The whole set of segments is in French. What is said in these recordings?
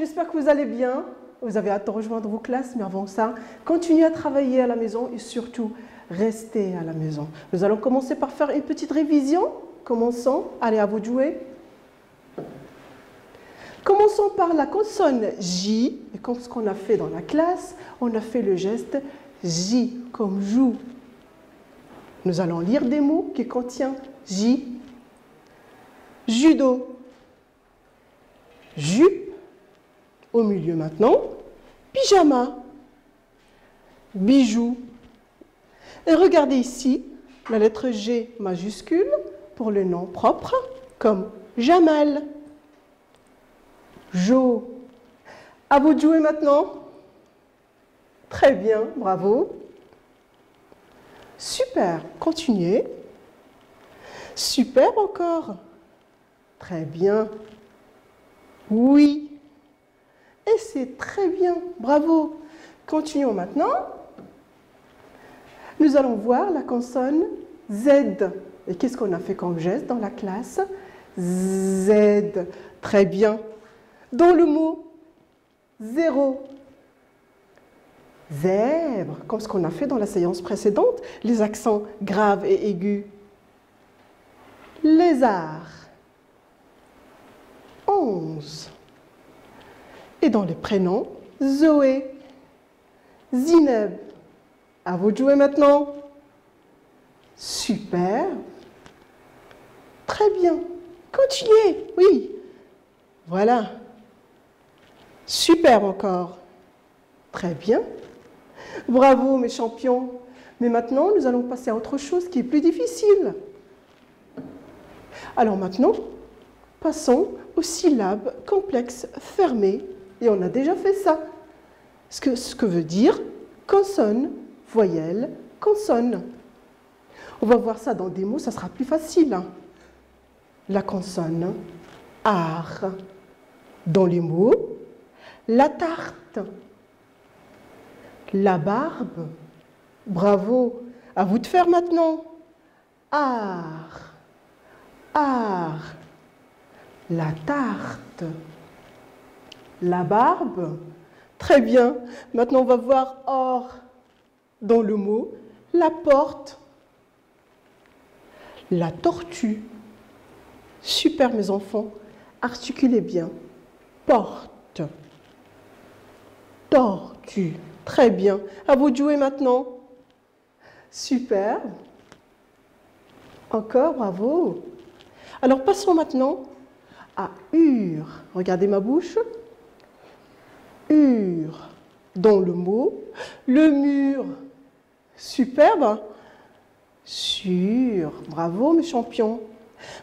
j'espère que vous allez bien. Vous avez hâte de rejoindre vos classes, mais avant ça, continuez à travailler à la maison et surtout, restez à la maison. Nous allons commencer par faire une petite révision. Commençons. Allez, à vous de jouer. Commençons par la consonne J. Et comme ce qu'on a fait dans la classe, on a fait le geste J comme joue. Nous allons lire des mots qui contiennent J. Judo. Jupe. Au milieu maintenant. Pyjama. Bijou. Et regardez ici, la lettre G majuscule pour le nom propre, comme Jamal. Jo. À vous de jouer maintenant. Très bien, bravo. Super, continuez. Super encore. Très bien. Oui. Et c'est très bien, bravo. Continuons maintenant. Nous allons voir la consonne Z. Et qu'est-ce qu'on a fait comme geste dans la classe? Z. Très bien. Dans le mot zéro. Zèbre, comme ce qu'on a fait dans la séance précédente, les accents graves et aigus. Lézard. 11. Et dans les prénoms, Zoé, Zineb. À vous de jouer maintenant. Super. Très bien. Continuez. Oui. Voilà. Super encore. Très bien. Bravo mes champions. Mais maintenant, nous allons passer à autre chose qui est plus difficile. Alors maintenant, passons aux syllabes complexes fermées. Et on a déjà fait ça. Ce que veut dire consonne, voyelle, consonne. On va voir ça dans des mots, ça sera plus facile. La consonne, art. Dans les mots, la tarte, la barbe. Bravo. À vous de faire maintenant. Art, art, la tarte. La barbe. Très bien. Maintenant, on va voir or dans le mot. La porte. La tortue. Super, mes enfants. Articulez bien. Porte. Tortue. Très bien. À vous de jouer maintenant. Super. Encore, bravo. Alors, passons maintenant à ur. Regardez ma bouche. Ur, dans le mot, le mur. Superbe. Sûr. Bravo mes champions.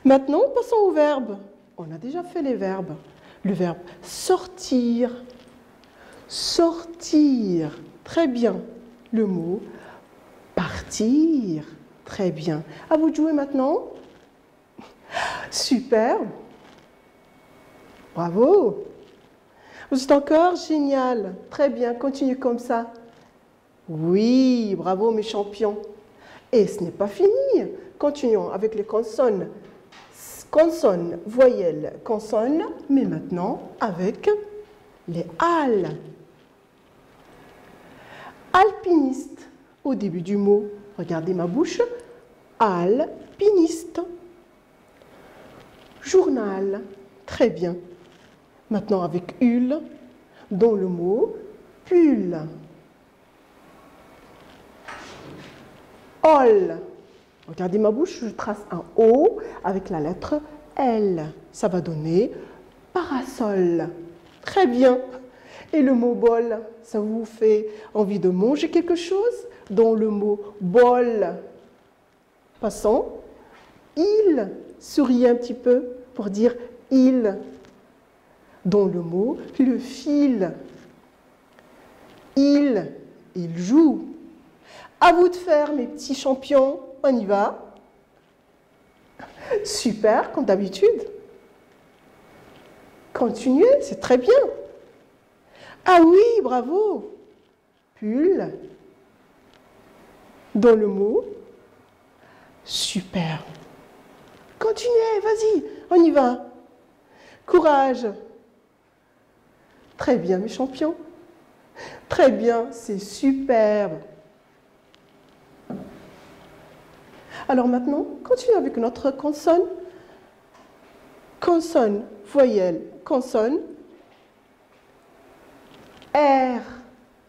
Maintenant, passons au verbe. On a déjà fait les verbes. Le verbe sortir. Sortir. Très bien. Le mot partir. Très bien. À vous de jouer maintenant. Superbe. Bravo. Vous êtes encore génial. Très bien, continuez comme ça. Oui, bravo mes champions. Et ce n'est pas fini. Continuons avec les consonnes. Consonnes, voyelles, consonnes, mais maintenant avec les al. Alpiniste, au début du mot. Regardez ma bouche. Alpiniste. Journal. Très bien. Maintenant avec ul, dans le mot pull. Ol. Regardez ma bouche, je trace un O avec la lettre L. Ça va donner parasol. Très bien. Et le mot bol, ça vous fait envie de manger quelque chose? Dans le mot bol. Passons. Il. Souriez un petit peu pour dire il. Dans le mot, le fil. Il joue. À vous de faire, mes petits champions. On y va. Super, comme d'habitude. Continuez, c'est très bien. Ah oui, bravo. Pull. Dans le mot. Super. Continuez, vas-y, on y va. Courage. Très bien, mes champions. Très bien, c'est superbe. Alors maintenant, continuons avec notre consonne. Consonne, voyelle, consonne. R.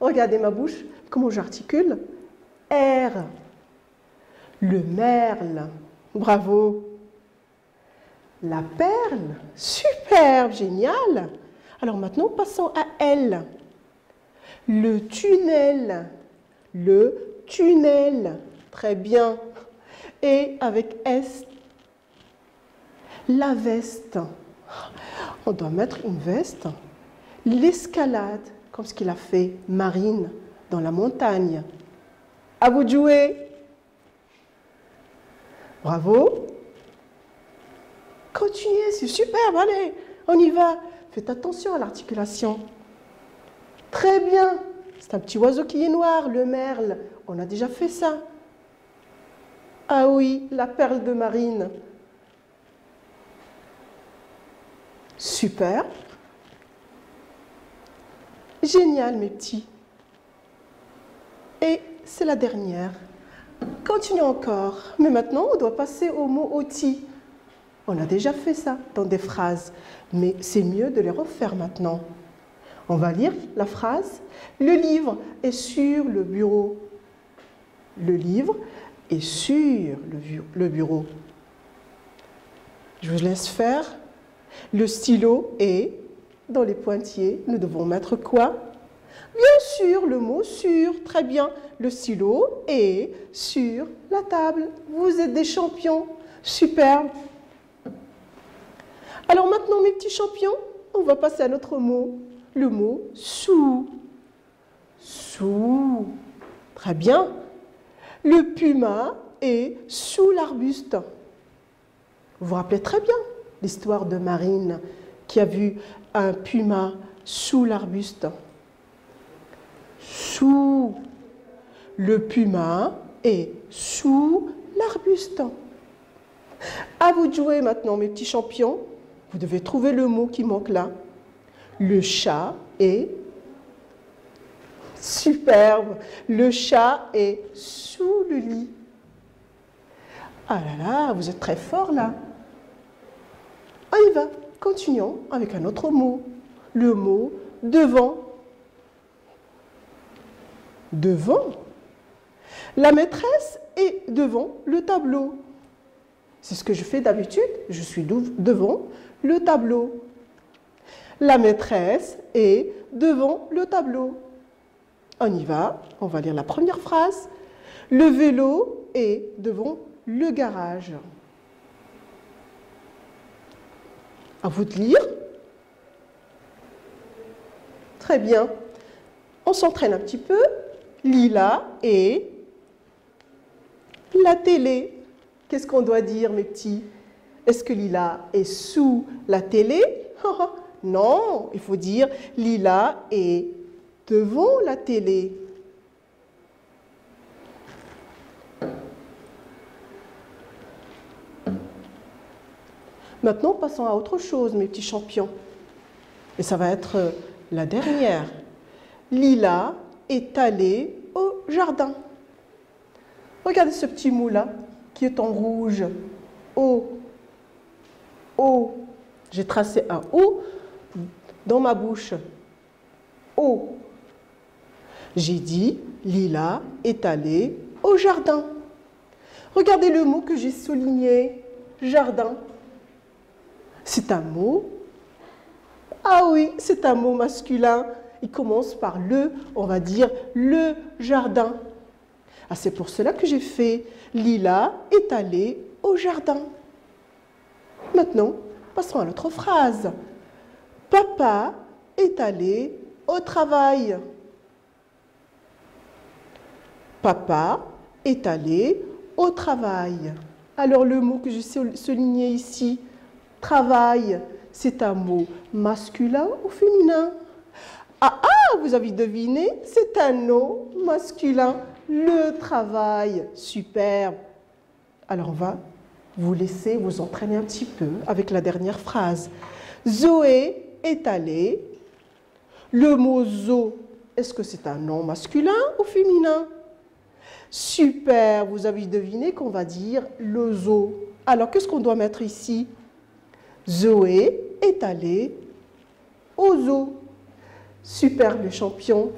Regardez ma bouche, comment j'articule. R. Le merle. Bravo. La perle. Superbe, génial. Alors maintenant, passons à L. Le tunnel. Le tunnel. Très bien. Et avec S, la veste. On doit mettre une veste. L'escalade, comme ce qu'il a fait Marine dans la montagne. À vous de jouer. Bravo. Continuez, c'est superbe. Allez, on y va. Faites attention à l'articulation. Très bien. C'est un petit oiseau qui est noir, le merle. On a déjà fait ça. Ah oui, la perle de Marine. Super. Génial, mes petits. Et c'est la dernière. Continuons encore. Mais maintenant, on doit passer au mot outil. On a déjà fait ça dans des phrases, mais c'est mieux de les refaire maintenant. On va lire la phrase. Le livre est sur le bureau. Le livre est sur le bureau. Je vous laisse faire. Le stylo est dans les pointillés. Nous devons mettre quoi? Bien sûr, le mot sur. Très bien. Le stylo est sur la table. Vous êtes des champions. Superbe. Alors maintenant, mes petits champions, on va passer à notre mot. Le mot sous. Sous. Très bien. Le puma est sous l'arbuste. Vous vous rappelez très bien l'histoire de Marine qui a vu un puma sous l'arbuste. Sous. Le puma est sous l'arbuste. À vous de jouer maintenant, mes petits champions. Vous devez trouver le mot qui manque là. Le chat est superbe. Le chat est sous le lit. Ah là là, vous êtes très fort là. On y va. Continuons avec un autre mot. Le mot devant. Devant. La maîtresse est devant le tableau. C'est ce que je fais d'habitude. Je suis devant le tableau. La maîtresse est devant le tableau. On y va. On va lire la première phrase. Le vélo est devant le garage. À vous de lire. Très bien. On s'entraîne un petit peu. Lila et la télé. Qu'est-ce qu'on doit dire, mes petits? Est-ce que Lila est sous la télé? Non, il faut dire Lila est devant la télé. Maintenant, passons à autre chose, mes petits champions. Et ça va être la dernière. Lila est allée au jardin. Regardez ce petit mot-là qui est en rouge. O. O. J'ai tracé un O dans ma bouche. O. J'ai dit, Lila est allée au jardin. Regardez le mot que j'ai souligné, jardin. C'est un mot. Ah oui, c'est un mot masculin. Il commence par le, on va dire le jardin. Ah, c'est pour cela que j'ai fait Lila est allée au jardin. Maintenant, passons à l'autre phrase. Papa est allé au travail. Papa est allé au travail. Alors le mot que j'ai souligné ici, travail, c'est un mot masculin ou féminin? Ah, vous avez deviné, c'est un nom masculin. Le travail, superbe. Alors on va vous laisser vous entraîner un petit peu avec la dernière phrase. Zoé est allée Le mot zoo, est-ce que c'est un nom masculin ou féminin? Super, vous avez deviné qu'on va dire le zoo. Alors, qu'est-ce qu'on doit mettre ici? Zoé est allée au zoo. Super, le champion.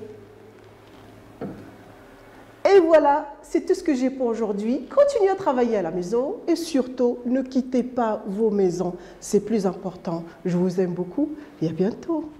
Et voilà, c'est tout ce que j'ai pour aujourd'hui. Continuez à travailler à la maison et surtout, ne quittez pas vos maisons. C'est plus important. Je vous aime beaucoup et à bientôt.